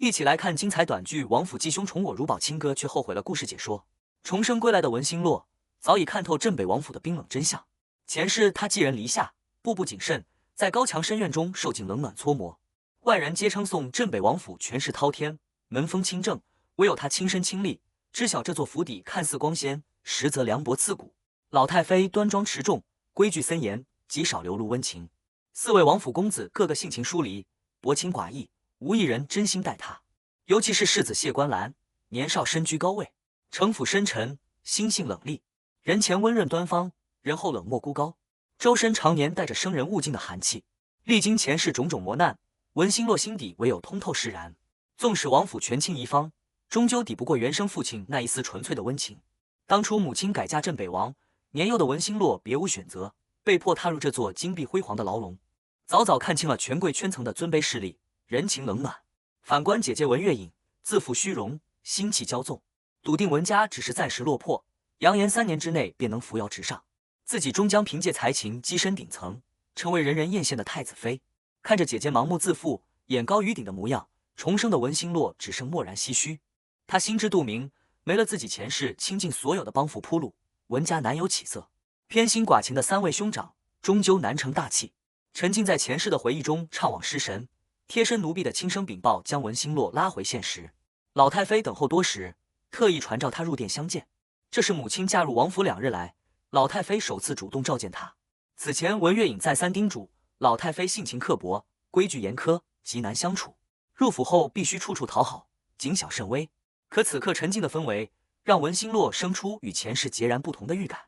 一起来看精彩短剧《王府继兄宠我如宝，亲哥却后悔了》故事解说。重生归来的文星洛早已看透镇北王府的冰冷真相，前世他寄人篱下，步步谨慎，在高墙深院中受尽冷暖搓磨。外人皆称颂镇北王府权势滔天，门风清正，唯有他亲身亲历，知晓这座府邸看似光鲜，实则凉薄刺骨。老太妃端庄持重，规矩森严，极少流露温情。四位王府公子个个性情疏离，薄情寡义，无一人真心待他。尤其是世子谢观澜，年少身居高位，城府深沉，心性冷厉，人前温润端方，人后冷漠孤高，周身常年带着生人勿近的寒气。历经前世种种磨难，文星洛心底唯有通透释然。纵使王府权倾一方，终究抵不过原生父亲那一丝纯粹的温情。当初母亲改嫁镇北王，年幼的文星洛别无选择，被迫踏入这座金碧辉煌的牢笼。早早看清了权贵圈层的尊卑势力，人情冷暖。反观姐姐文月影，自负虚荣，心气骄纵，笃定文家只是暂时落魄，扬言3年之内便能扶摇直上，自己终将凭借才情跻身顶层，成为人人艳羡的太子妃。看着姐姐盲目自负，眼高于顶的模样，重生的文星洛只剩默然唏嘘。他心知肚明，没了自己前世倾尽所有的帮扶铺路，文家难有起色。偏心寡情的3位兄长终究难成大器。沉浸在前世的回忆中怅惘失神，贴身奴婢的轻声禀报将文星洛拉回现实。老太妃等候多时，特意传召他入殿相见。这是母亲嫁入王府2日来，老太妃首次主动召见他。此前文月影再三叮嘱，老太妃性情刻薄，规矩严苛，极难相处。入府后必须处处讨好，谨小慎微。可此刻沉静的氛围，让文星洛生出与前世截然不同的预感，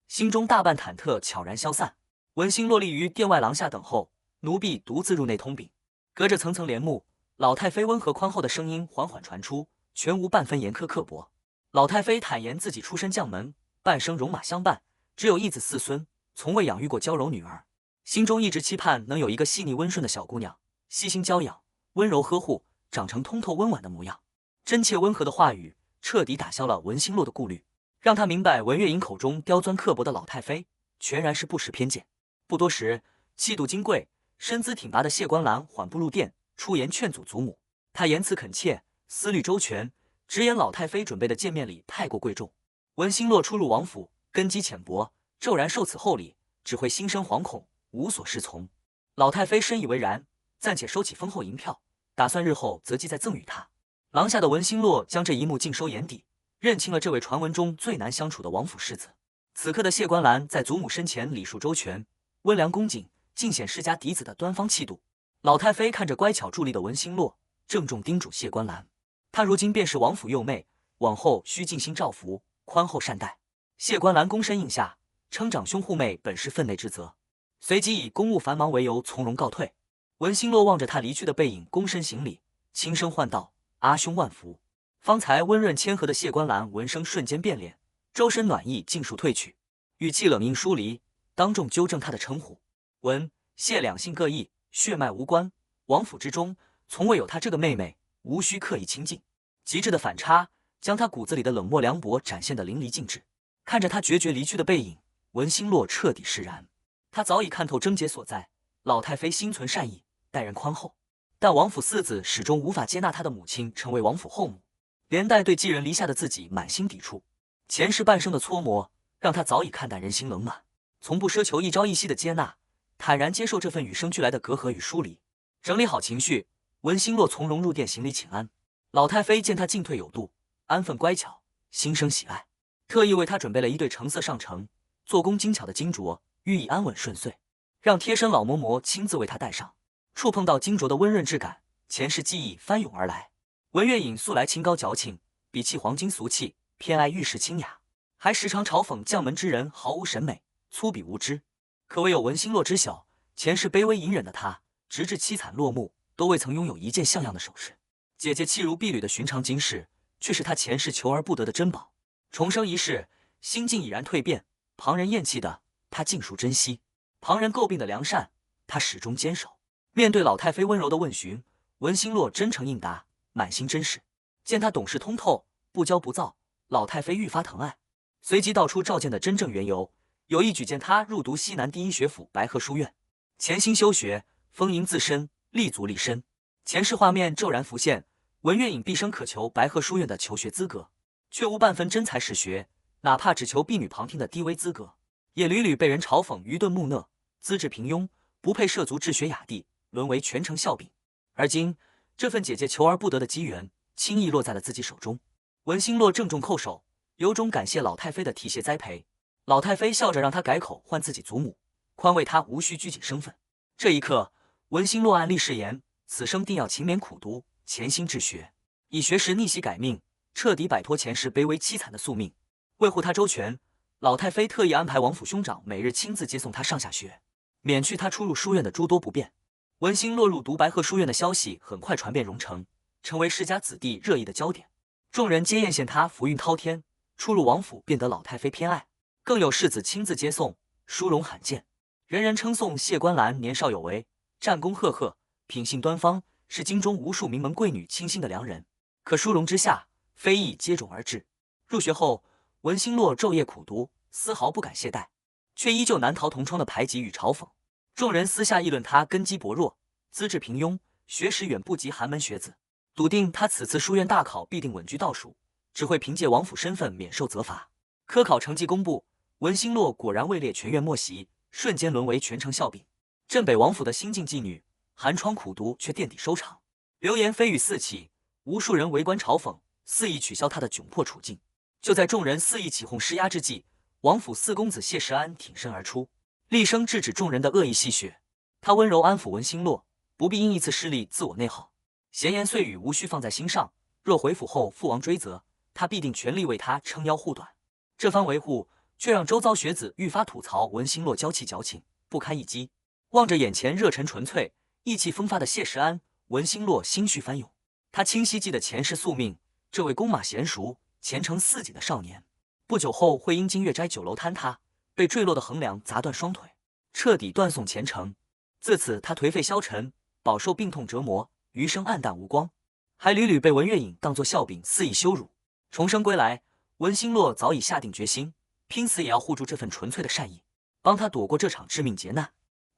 心中大半忐忑悄然消散。文星洛立于殿外廊下等候，奴婢独自入内通禀。隔着层层帘幕，老太妃温和宽厚的声音缓缓传出，全无半分严苛刻薄。老太妃坦言自己出身将门，半生戎马相伴，只有一子4孙，从未养育过娇柔女儿，心中一直期盼能有一个细腻温顺的小姑娘，悉心娇养，温柔呵护，长成通透温婉的模样。真切温和的话语彻底打消了文星洛的顾虑，让他明白文月影口中刁钻刻薄的老太妃全然是不识偏见。不多时，气度金贵、身姿挺拔的谢观澜缓步入殿，出言劝阻祖母。他言辞恳切，思虑周全，直言老太妃准备的见面礼太过贵重。文星洛初入王府，根基浅薄，骤然受此厚礼，只会心生惶恐，无所适从。老太妃深以为然，暂且收起丰厚银票，打算日后择机再赠与他。廊下的文星洛将这一幕尽收眼底，认清了这位传闻中最难相处的王府世子。此刻的谢观澜在祖母身前礼数周全，温良恭谨，尽显世家嫡子的端方气度。老太妃看着乖巧伫立的文星洛，郑重叮嘱谢观澜，她如今便是王府幼妹，往后需尽心照拂，宽厚善待。谢观澜躬身应下，称长兄护妹本是分内之责，随即以公务繁忙为由从容告退。文星洛望着他离去的背影，躬身行礼，轻声唤道：“阿兄万福。”方才温润谦和的谢观澜闻声瞬间变脸，周身暖意尽数褪去，语气冷硬疏离，当众纠正他的称呼。文、谢两姓各异，血脉无关，王府之中从未有他这个妹妹，无需刻意亲近。极致的反差将他骨子里的冷漠凉薄展现得淋漓尽致。看着他决绝离去的背影，文星洛彻底释然。他早已看透症结所在，老太妃心存善意，待人宽厚，但王府4子始终无法接纳他的母亲成为王府后母，连带对寄人篱下的自己满心抵触。前世半生的搓磨让他早已看淡人心冷暖，从不奢求一朝一夕的接纳，坦然接受这份与生俱来的隔阂与疏离。整理好情绪，文星洛从容入殿行礼请安。老太妃见他进退有度，安分乖巧，心生喜爱，特意为他准备了一对成色上乘、做工精巧的金镯，寓意安稳顺遂，让贴身老嬷嬷亲自为他戴上。触碰到金镯的温润质感，前世记忆翻涌而来。文月影素来清高矫情，比弃黄金俗气，偏爱玉石清雅，还时常嘲讽将门之人毫无审美，粗鄙无知。可唯有文星洛知晓，前世卑微隐忍的他，直至凄惨落幕，都未曾拥有一件像样的首饰。姐姐弃如敝履的寻常金饰，却是他前世求而不得的珍宝。重生一世，心境已然蜕变，旁人厌弃的他尽数珍惜，旁人诟病的良善他始终坚守。面对老太妃温柔的问询，文星洛真诚应答，满心真实。见他懂事通透，不骄不躁，老太妃愈发疼爱，随即道出召见的真正缘由，有意举荐他入读西南第一学府白鹤书院，潜心修学，丰盈自身，立足立身。前世画面骤然浮现，文月隐毕生渴求白鹤书院的求学资格，却无半分真才实学，哪怕只求婢女旁听的低微资格，也屡屡被人嘲讽愚钝木讷，资质平庸，不配涉足治学雅地，沦为全城笑柄。而今这份姐姐求而不得的机缘，轻易落在了自己手中。文星洛郑重叩首，由衷感谢老太妃的提携栽培。老太妃笑着让他改口唤自己祖母，宽慰他无需拘谨身份。这一刻，文星洛暗立誓言，此生定要勤勉苦读，潜心治学，以学识逆袭改命，彻底摆脱前世卑微凄惨的宿命。为护他周全，老太妃特意安排王府兄长每日亲自接送他上下学，免去他出入书院的诸多不便。文星落入读白鹤书院的消息很快传遍荣城，成为世家子弟热议的焦点。众人皆艳羡他福运滔天，出入王府便得老太妃偏爱，更有世子亲自接送，殊荣罕见。人人称颂谢观澜年少有为，战功赫赫，品性端方，是京中无数名门贵女倾心的良人。可殊荣之下，非议接踵而至。入学后，文星洛昼夜苦读，丝毫不敢懈怠，却依旧难逃同窗的排挤与嘲讽。众人私下议论他根基薄弱，资质平庸，学识远不及寒门学子，笃定他此次书院大考必定稳居倒数，只会凭借王府身份免受责罚。科考成绩公布，文星洛果然位列全院末席，瞬间沦为全城笑柄。镇北王府的新晋妓女寒窗苦读却垫底收场，流言蜚语四起，无数人围观嘲讽，肆意取笑他的窘迫处境。就在众人肆意起哄施压之际，王府四公子谢石安挺身而出，厉声制止众人的恶意戏谑。他温柔安抚文星洛，不必因一次失利自我内耗，闲言碎语无需放在心上。若回府后父王追责，他必定全力为他撑腰护短。这番维护却让周遭学子愈发吐槽文星洛娇气矫情，不堪一击。望着眼前热忱纯粹、意气风发的谢石安，文星洛心绪翻涌。他清晰记得前世宿命，这位弓马娴熟、前程似锦的少年，不久后会因金月斋酒楼坍塌，被坠落的横梁砸断双腿，彻底断送前程。自此他颓废消沉，饱受病痛折磨，余生黯淡无光，还屡屡被文月隐当作笑柄肆意羞辱。重生归来，文星洛早已下定决心，拼死也要护住这份纯粹的善意，帮他躲过这场致命劫难。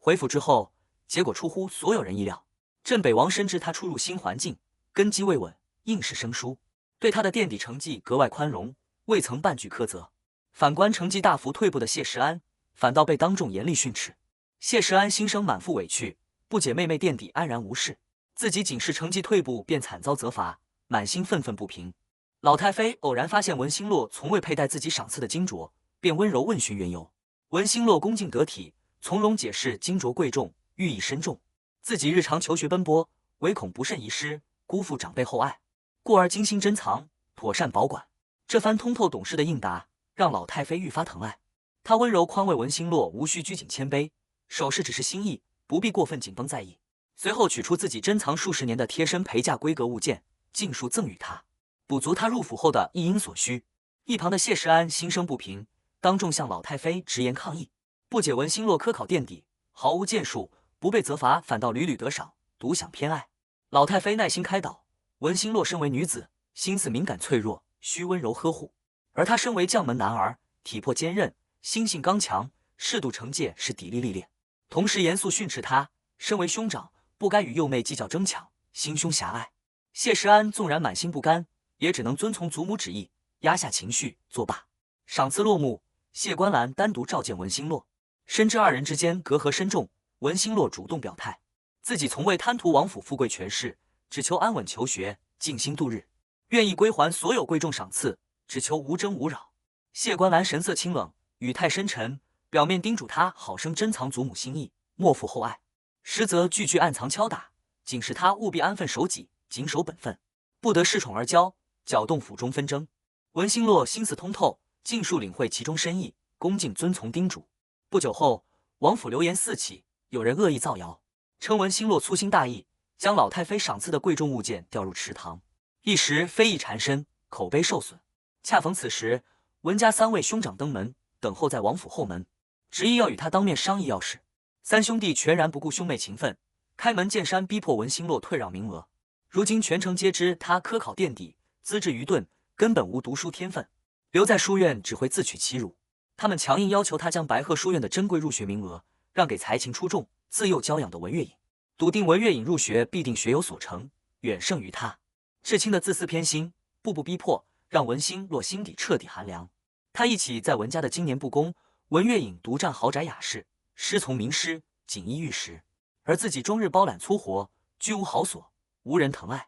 回府之后，结果出乎所有人意料。镇北王深知他初入新环境，根基未稳，应试生疏，对他的垫底成绩格外宽容，未曾半句苛责。反观成绩大幅退步的谢石安，反倒被当众严厉训斥。谢石安心生满腹委屈，不解妹妹垫底安然无事，自己仅是成绩退步便惨遭责罚，满心愤愤不平。老太妃偶然发现文星洛从未佩戴自己赏赐的金镯，便温柔问询缘由。文星洛恭敬得体，从容解释金镯贵重，寓意深重，自己日常求学奔波，唯恐不慎遗失，辜负长辈厚爱，故而精心珍藏，妥善保管。这番通透懂事的应答，让老太妃愈发疼爱。她温柔宽慰文星洛无需拘谨谦卑，首饰只是心意，不必过分紧绷在意。随后取出自己珍藏数十年的贴身陪嫁规格物件，尽数赠与他，补足他入府后的一应所需。一旁的谢石安心生不平，当众向老太妃直言抗议，不解文星洛科考垫底，毫无建树，不被责罚，反倒屡屡得赏，独享偏爱。老太妃耐心开导，文星洛身为女子，心思敏感脆弱，需温柔呵护；而他身为将门男儿，体魄坚韧，心性刚强，适度惩戒是砥砺历练。同时严肃训斥他，身为兄长，不该与幼妹计较争抢，心胸狭隘。谢石安纵然满心不甘，也只能遵从祖母旨意，压下情绪作罢。赏赐落幕，谢观澜单独召见文星洛，深知二人之间隔阂深重。文星洛主动表态，自己从未贪图王府富贵权势，只求安稳求学，静心度日，愿意归还所有贵重赏赐，只求无争无扰。谢观澜神色清冷，语态深沉，表面叮嘱他好生珍藏祖母心意，莫负厚爱，实则句句暗藏敲打，警示他务必安分守己，谨守本分，不得恃宠而骄，搅动府中纷争。文星洛心思通透，尽数领会其中深意，恭敬遵从叮嘱。不久后，王府流言四起，有人恶意造谣，称文星洛粗心大意，将老太妃赏赐的贵重物件掉入池塘，一时非议缠身，口碑受损。恰逢此时，文家三位兄长登门，等候在王府后门，执意要与他当面商议要事。三兄弟全然不顾兄妹情分，开门见山逼迫文星洛退让名额。如今全城皆知他科考垫底，资质愚钝，根本无读书天分，留在书院只会自取其辱。他们强硬要求他将白鹤书院的珍贵入学名额让给才情出众、自幼娇养的文月隐，笃定文月隐入学必定学有所成，远胜于他。至亲的自私偏心，步步逼迫，让文兴洛心底彻底寒凉。他一起在文家的经年不公，文月隐独占豪宅雅室，师从名师，锦衣玉食，而自己终日包揽粗活，居无好所，无人疼爱。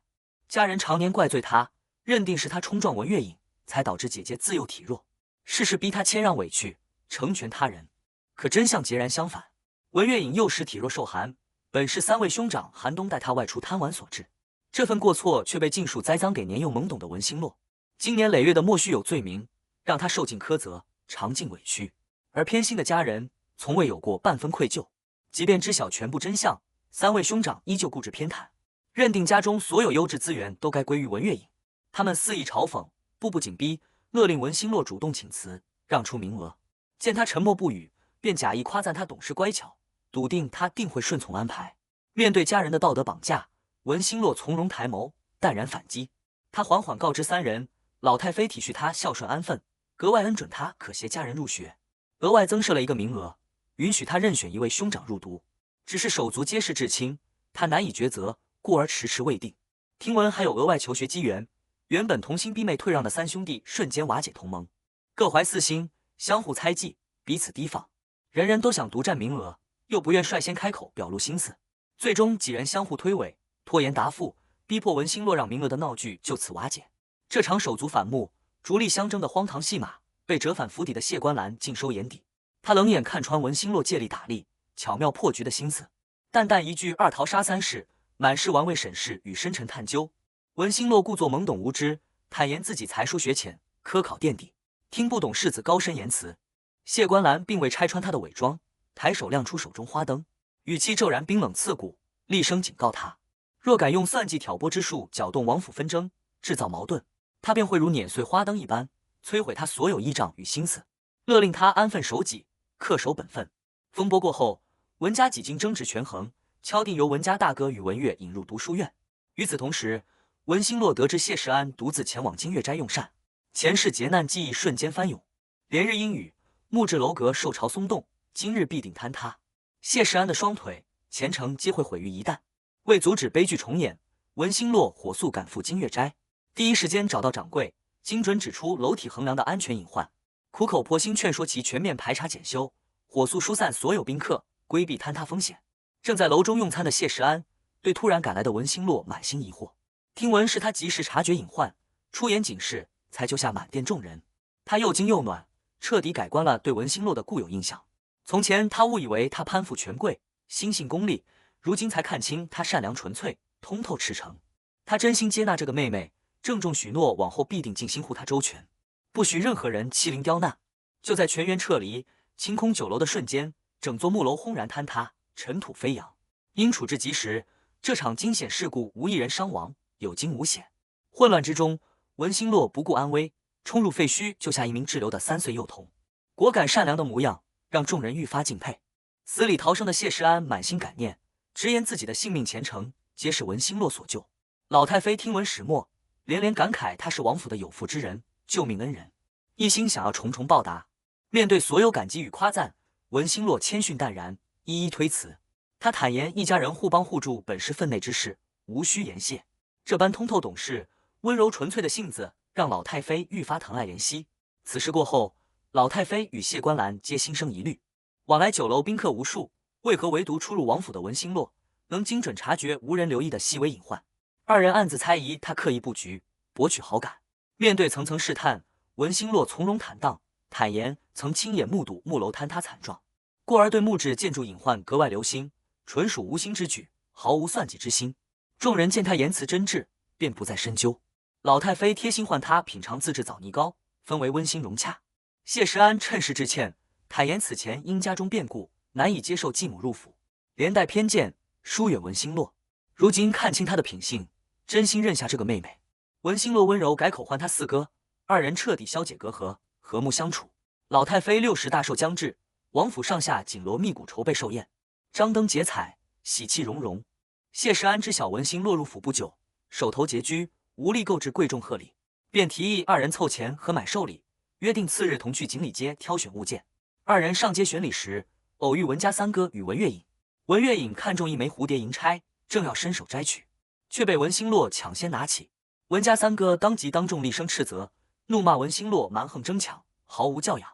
家人常年怪罪他，认定是他冲撞文月隐，才导致姐姐自幼体弱，事事逼他谦让委屈，成全他人。可真相截然相反，文月隐幼时体弱受寒，本是3位兄长寒冬带他外出贪玩所致，这份过错却被尽数栽赃给年幼懵懂的文兴洛。经年累月的莫须有罪名，让他受尽苛责，尝尽委屈。而偏心的家人从未有过半分愧疚，即便知晓全部真相，3位兄长依旧固执偏袒，认定家中所有优质资源都该归于文月隐。他们肆意嘲讽，步步紧逼，勒令文兴洛主动请辞，让出名额。见他沉默不语，便假意夸赞他懂事乖巧，笃定他定会顺从安排。面对家人的道德绑架，文兴洛从容抬眸，淡然反击。他缓缓告知3人，老太妃体恤他孝顺安分，格外恩准他可携家人入学，额外增设了一个名额，允许他任选1位兄长入读。只是手足皆是至亲，他难以抉择，故而迟迟未定。听闻还有额外求学机缘，原本同心逼妹退让的3兄弟瞬间瓦解同盟，各怀私心，相互猜忌，彼此提防，人人都想独占名额，又不愿率先开口表露心思。最终几人相互推诿，拖延答复，逼迫文兴洛让名额的闹剧就此瓦解。这场手足反目、逐利相争的荒唐戏码，被折返府邸的谢观澜尽收眼底。他冷眼看穿文兴洛借力打力、巧妙破局的心思，淡淡一句2桃杀3士，满是玩味审视与深沉探究。文兴洛故作懵懂无知，坦言自己才疏学浅，科考垫底，听不懂世子高深言辞。谢观澜并未拆穿他的伪装，抬手亮出手中花灯，语气骤然冰冷刺骨，厉声警告他，若敢用算计挑拨之术搅动王府纷争，制造矛盾，他便会如碾碎花灯一般，摧毁他所有依仗与心思，勒令他安分守己，恪守本分。风波过后，文家几经争执权衡，敲定由文家大哥与文月引入读书院。与此同时，文兴洛得知谢世安独自前往金月斋用膳，前世劫难记忆瞬间翻涌，连日阴雨，木质楼阁受潮松动，今日必定坍塌。谢世安的双腿、前程皆会毁于一旦。为阻止悲剧重演，文兴洛火速赶赴金月斋，第一时间找到掌柜，精准指出楼体横梁的安全隐患，苦口婆心劝说其全面排查检修，火速疏散所有宾客，规避坍塌风险。正在楼中用餐的谢世安对突然赶来的文兴洛满心疑惑，听闻是他及时察觉隐患，出言警示，才救下满店众人。他又惊又暖，彻底改观了对文兴洛的固有印象。从前他误以为他攀附权贵，心性功利，如今才看清他善良纯粹，通透赤诚。他真心接纳这个妹妹，郑重许诺往后必定尽心护她周全，不许任何人欺凌刁难。就在全员撤离、清空酒楼的瞬间，整座木楼轰然坍塌，尘土飞扬。因处置及时，这场惊险事故无一人伤亡，有惊无险。混乱之中，文兴洛不顾安危，冲入废墟救下一名滞留的3岁幼童，果敢善良的模样让众人愈发敬佩。死里逃生的谢世安满心感念，直言自己的性命前程皆是文兴洛所救。老太妃听闻始末，连连感慨他是王府的有福之人，救命恩人，一心想要重重报答。面对所有感激与夸赞，文兴洛谦逊淡然，一一推辞。他坦言一家人互帮互助本是分内之事，无需言谢。这般通透懂事、温柔纯粹的性子，让老太妃愈发疼爱怜惜。此事过后，老太妃与谢观澜皆心生疑虑，往来酒楼宾客无数，为何唯独出入王府的文兴洛能精准察觉无人留意的细微隐患？2人暗自猜疑他刻意布局，博取好感。面对层层试探，文兴洛从容坦荡，坦言曾亲眼目睹木楼坍塌惨状，故而对木质建筑隐患格外留心，纯属无心之举，毫无算计之心。众人见他言辞真挚，便不再深究。老太妃贴心唤他品尝自制枣泥糕，氛围温馨融洽。谢世安趁势致歉，坦言此前因家中变故，难以接受继母入府，连带偏见，疏远文兴洛。如今看清他的品性，真心认下这个妹妹。文兴洛温柔改口唤他四哥，2人彻底消解隔阂，和睦相处。老太妃60大寿将至，王府上下紧锣密鼓筹备寿宴，张灯结彩，喜气融融。谢世安知晓文兴落入府不久，手头拮据，无力购置贵重贺礼，便提议2人凑钱和买寿礼，约定次日同去锦里街挑选物件。2人上街选礼时，偶遇文家3哥与文月隐。文月隐看中一枚蝴蝶银钗，正要伸手摘取，却被文兴洛抢先拿起，文家三哥当即当众厉声斥责，怒骂文兴洛蛮横争抢，毫无教养，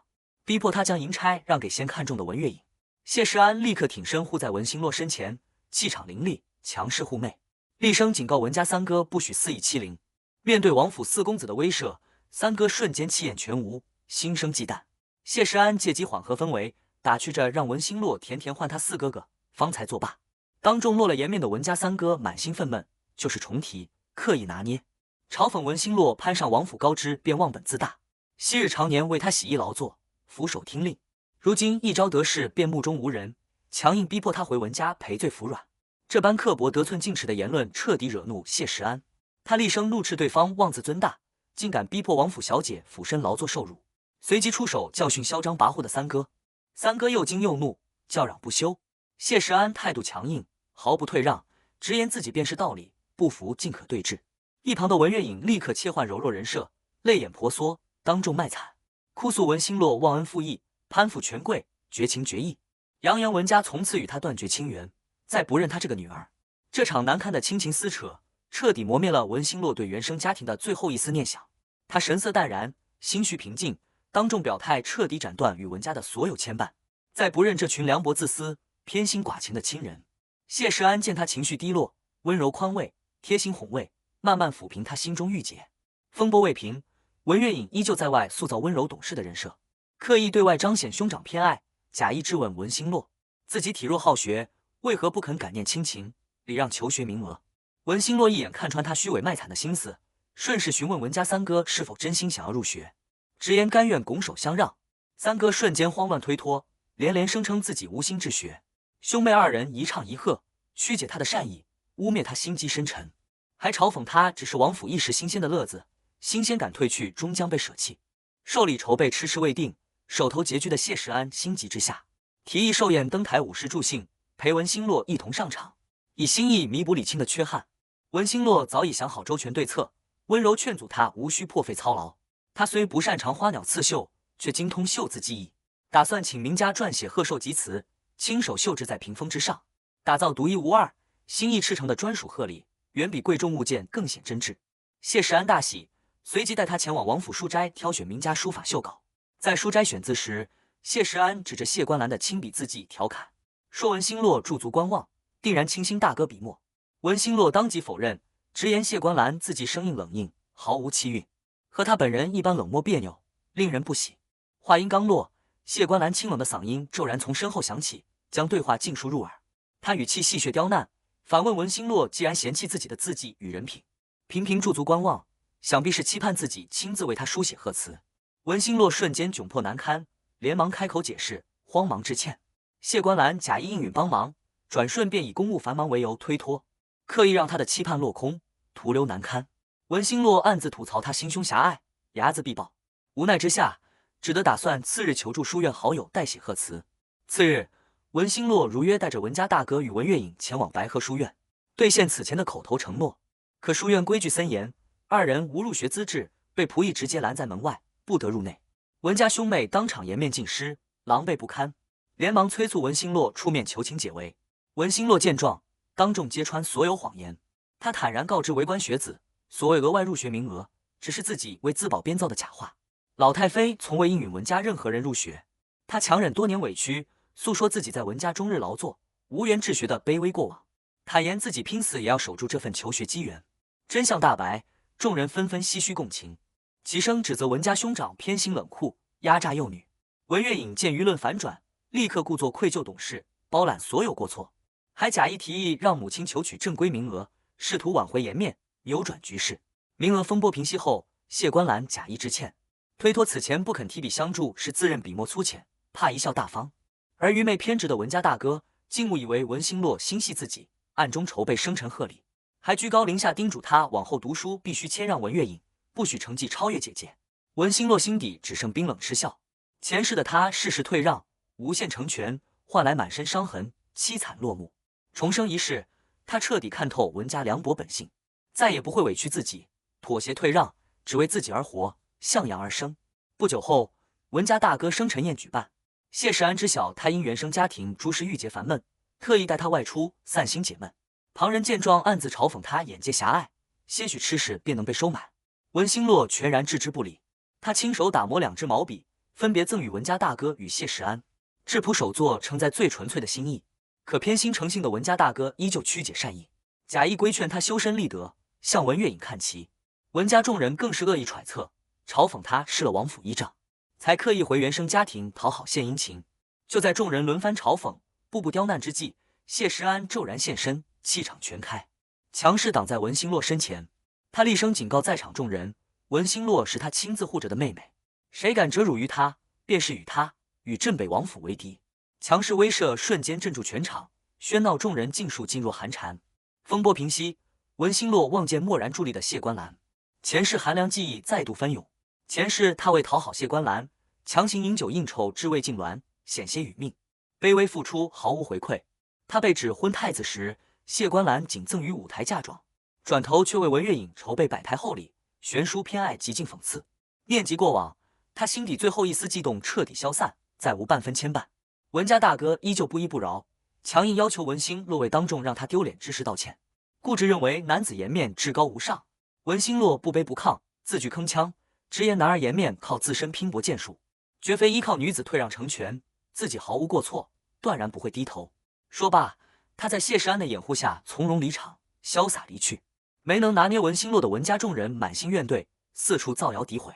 逼迫他将银钗让给先看中的文月影。谢世安立刻挺身护在文兴洛身前，气场凌厉，强势护妹，厉声警告文家三哥不许肆意欺凌。面对王府四公子的威慑，三哥瞬间气焰全无，心生忌惮。谢世安借机缓和氛围，打趣着让文兴洛甜甜唤他四哥哥，方才作罢。当众落了颜面的文家三哥满心愤懑，就是重提，刻意拿捏，嘲讽文兴洛攀上王府高枝便忘本自大，昔日常年为他洗衣劳作，俯首听令，如今一朝得势便目中无人，强硬逼迫他回文家赔罪服软。这般刻薄得寸进尺的言论彻底惹怒谢世安，他厉声怒斥对方妄自尊大，竟敢逼迫王府小姐俯身劳作受辱，随即出手教训嚣张跋扈的三哥。三哥又惊又怒，叫嚷不休。谢世安态度强硬，毫不退让，直言自己便是道理，不服尽可对峙。一旁的文月影立刻切换柔弱人设，泪眼婆娑，当众卖惨，哭诉文兴洛忘恩负义，攀附权贵，绝情绝义，扬言文家从此与他断绝亲缘，再不认他这个女儿。这场难堪的亲情撕扯，彻底磨灭了文兴洛对原生家庭的最后一丝念想。他神色淡然，心绪平静，当众表态彻底斩断与文家的所有牵绊，再不认这群凉薄自私、偏心寡情的亲人。谢世安见他情绪低落，温柔宽慰，贴心哄慰，慢慢抚平他心中郁结。风波未平，文月影依旧在外塑造温柔懂事的人设，刻意对外彰显兄长偏爱，假意质问文兴洛，自己体弱好学，为何不肯感念亲情，礼让求学名额。文兴洛一眼看穿他虚伪卖惨的心思，顺势询问文家三哥是否真心想要入学，直言甘愿拱手相让。三哥瞬间慌乱推脱，连连声称自己无心治学。兄妹二人一唱一和，曲解他的善意，污蔑他心机深沉，还嘲讽他只是王府一时新鲜的乐子，新鲜感褪去终将被舍弃。寿礼筹备迟迟未定，手头拮据的谢世安心急之下，提议寿宴登台舞狮助兴，陪文兴洛一同上场，以心意弥补李清的缺憾。文兴洛早已想好周全对策，温柔劝阻他无需破费操劳。他虽不擅长花鸟刺绣，却精通绣字技艺，打算请名家撰写贺寿吉词，亲手绣制在屏风之上，打造独一无二、心意赤诚的专属贺礼，远比贵重物件更显真挚。谢世安大喜，随即带他前往王府书斋挑选名家书法绣稿。在书斋选字时，谢世安指着谢观澜的亲笔字迹调侃，说文兴洛驻足观望，定然倾心大哥笔墨。文兴洛当即否认，直言谢观澜字迹生硬冷硬，毫无气韵，和他本人一般冷漠别扭，令人不喜。话音刚落，谢观澜清冷的嗓音骤然从身后响起，将对话尽数入耳。他语气戏谑刁难，反问文兴洛既然嫌弃自己的字迹与人品，频频驻足观望，想必是期盼自己亲自为他书写贺词。文兴洛瞬间窘迫难堪，连忙开口解释，慌忙致歉。谢观澜假意应允帮忙，转瞬便以公务繁忙为由推脱，刻意让他的期盼落空，徒留难堪。文兴洛暗自吐槽他心胸狭隘，睚眦必报，无奈之下，只得打算次日求助书院好友代写贺词。次日，文兴洛如约带着文家大哥与文月影前往白鹤书院，兑现此前的口头承诺。可书院规矩森严，二人无入学资质，被仆役直接拦在门外，不得入内。文家兄妹当场颜面尽失，狼狈不堪，连忙催促文兴洛出面求情解围。文兴洛见状，当众揭穿所有谎言。他坦然告知为官学子，所谓额外入学名额，只是自己为自保编造的假话。老太妃从未应允文家任何人入学，他强忍多年委屈，诉说自己在文家终日劳作，无缘治学的卑微过往，坦言自己拼死也要守住这份求学机缘。真相大白，众人纷纷唏嘘共情，齐声指责文家兄长偏心冷酷，压榨幼女。文月影见舆论反转，立刻故作愧疚懂事，包揽所有过错，还假意提议让母亲求取正规名额，试图挽回颜面，扭转局势。名额风波平息后，谢观澜假意致歉，推脱此前不肯提笔相助是自认笔墨粗浅，怕贻笑大方。而愚昧偏执的文家大哥竟误以为文兴洛心系自己，暗中筹备生辰贺礼，还居高临下叮嘱他往后读书必须谦让文月影，不许成绩超越姐姐。文兴洛心底只剩冰冷嗤笑，前世的他事事退让，无限成全，换来满身伤痕，凄惨落幕。重生一世，他彻底看透文家凉薄本性，再也不会委屈自己，妥协退让，只为自己而活，向阳而生。不久后，文家大哥生辰宴举办，谢世安知晓他因原生家庭诸事郁结烦闷，特意带他外出散心解闷。旁人见状暗自嘲讽他眼界狭隘，些许吃食便能被收买。文兴洛全然置之不理，他亲手打磨2支毛笔，分别赠与文家大哥与谢石安。质朴手作承载最纯粹的心意，可偏心成性的文家大哥依旧曲解善意，假意规劝他修身立德，向文月隐看齐。文家众人更是恶意揣测，嘲讽他失了王府依仗，才刻意回原生家庭讨好献殷勤。就在众人轮番嘲讽，步步刁难之际，谢石安骤然现身，气场全开，强势挡在文兴洛身前。他厉声警告在场众人，文兴洛是他亲自护着的妹妹，谁敢折辱于他，便是与他与镇北王府为敌。强势威慑瞬间镇住全场，喧闹众人尽数噤若寒蝉。风波平息，文兴洛望见默然伫立的谢观澜，前世寒凉记忆再度翻涌。前世他为讨好谢观澜，强行饮酒应酬至魏晋鸾，险些殒命，卑微付出毫无回馈。他被指婚太子时，谢观澜仅赠予舞台嫁妆，转头却为文月隐筹备摆台厚礼，悬殊偏爱极尽讽刺。念及过往，他心底最后一丝悸动彻底消散，再无半分牵绊。文家大哥依旧不依不饶，强硬要求文兴洛为当众让他丢脸之事道歉，固执认为男子颜面至高无上。文兴洛不卑不亢，字句铿锵，直言男儿颜面靠自身拼搏剑术，绝非依靠女子退让成全，自己毫无过错，断然不会低头。说罢，他在谢石安的掩护下从容离场，潇洒离去。没能拿捏文兴洛的文家众人满心怨怼，四处造谣诋毁，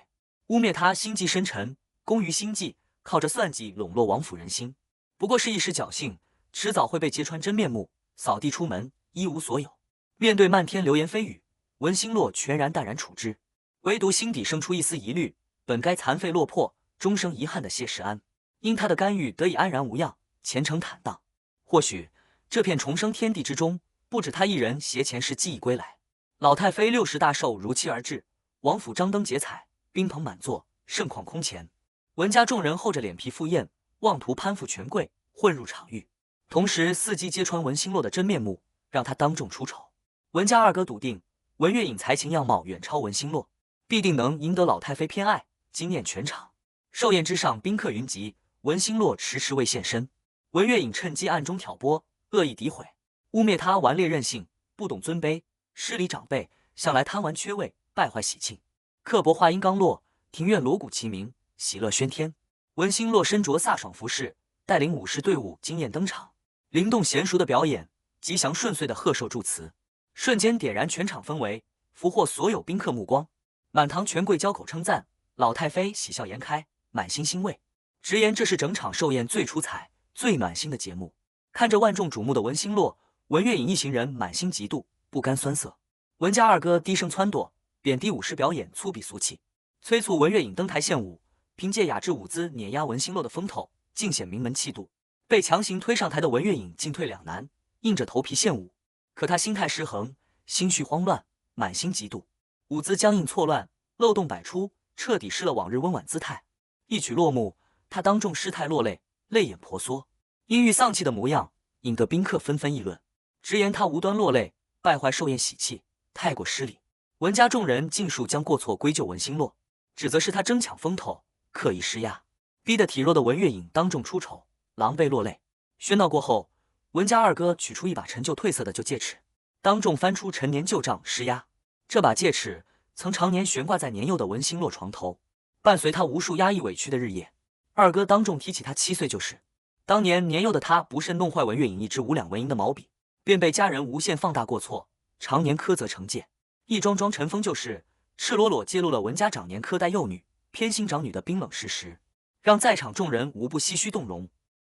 污蔑他心计深沉，工于心计，靠着算计笼络王府人心。不过是一时侥幸，迟早会被揭穿真面目，扫地出门，一无所有。面对漫天流言蜚语，文兴洛全然淡然处之，唯独心底生出一丝疑虑，本该残废落魄，终生遗憾的谢石安，因他的干预得以安然无恙，前程坦荡。或许这片重生天地之中，不止他一人携前世记忆归来。老太妃60大寿如期而至，王府张灯结彩，宾朋满座，盛况空前。文家众人厚着脸皮赴宴，妄图攀附权贵，混入场域，同时伺机揭穿文兴洛的真面目，让他当众出丑。文家二哥笃定，文月隐才情样貌远超文兴洛，必定能赢得老太妃偏爱，惊艳全场。寿宴之上，宾客云集，文兴洛迟迟未现身。文月隐趁机暗中挑拨，恶意诋毁，污蔑他顽劣任性，不懂尊卑，失礼长辈，向来贪玩缺位，败坏喜庆。刻薄话音刚落，庭院锣鼓齐鸣，喜乐喧天。文兴洛身着飒爽服饰，带领武士队伍惊艳登场，灵动娴熟的表演，吉祥顺遂的贺寿祝词，瞬间点燃全场氛围，俘获所有宾客目光。满堂权贵交口称赞，老太妃喜笑颜开，满心欣慰，直言这是整场寿宴最出彩、最暖心的节目。看着万众瞩目的文兴洛，文月隐一行人满心嫉妒，不甘酸涩。文家二哥低声撺掇，贬低武士表演粗鄙俗气，催促文月隐登台献舞，凭借雅致舞姿碾压文兴洛的风头，尽显名门气度。被强行推上台的文月隐进退两难，硬着头皮献舞。可他心态失衡，心绪慌乱，满心嫉妒，舞姿僵硬错乱，漏洞百出，彻底失了往日温婉姿态。一曲落幕，他当众失态落泪，泪眼婆娑，阴郁丧气的模样引得宾客纷纷议论，直言他无端落泪，败坏寿宴喜气，太过失礼。文家众人尽数将过错归咎文兴洛，指责是他争抢风头，刻意施压，逼得体弱的文月隐当众出丑，狼狈落泪。喧闹过后，文家二哥取出一把陈旧褪色的旧戒尺，当众翻出陈年旧账施压。这把戒尺曾常年悬挂在年幼的文兴洛床头，伴随他无数压抑委屈的日夜。二哥当众提起他7岁旧事，当年年幼的他不慎弄坏文月隐一支5两纹银的毛笔，便被家人无限放大过错，常年苛责惩戒。一桩桩尘封旧事，赤裸裸揭露了文家长年苛待幼女、偏心长女的冰冷事实，让在场众人无不唏嘘动容，